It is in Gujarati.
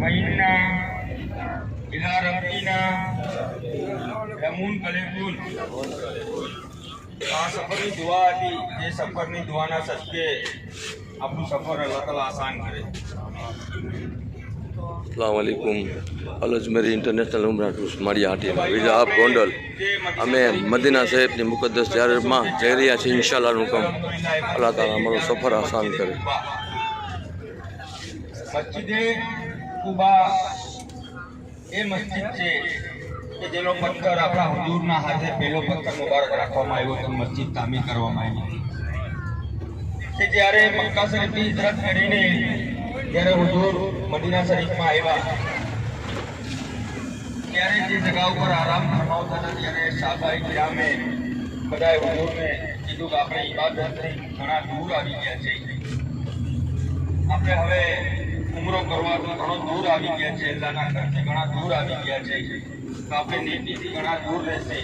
महीना इला रबीना रमून कलेकुल आ सफर की दुआ थी ये सफर की दुआ ना सदके अपना सफर अल्लाह ताला आसान करे। अस्सलाम वालेकुम। अल अजमेरी इंटरनेशनल उमरा टूर्स मारी हाटी वीजा आप गोंडल अमे मदीना साहेब ने मुकद्दस ज़ियारत में जई रह्या छीए। इंशाअल्लाह हुकम अल्लाह ताला हमारो सफर आसान करे। मस्जिदे कुबा ए मस्जिद छे કે જેનો પથ્થર આપણા હુજૂરના હાથે પહેલો પથ્થર મુબારક રાખવામાં આવ્યો તો મસ્જિદ તામીર કરવામાં આવી કે જ્યારે મક્કા શરીફની હિજરત કરીને જ્યારે હુજૂર મદીના શરીફમાં આવ્યા ત્યારે જે જગા ઉપર આરામ ફરમાવતા હતા ત્યારે સાહાબાએ કિરામે બધાએ હુજૂરને કીધું કે આપણે ઇબાદતથી ઘણા દૂર આવી ગયા છે, આપણે હવે ઉમરો કરવાનો ઘણો દૂર આવી ગયા છે, અલ્લાહના ઘરથી ઘણા દૂર આવી ગયા છે, तो आपने नीति से घना दूर रहते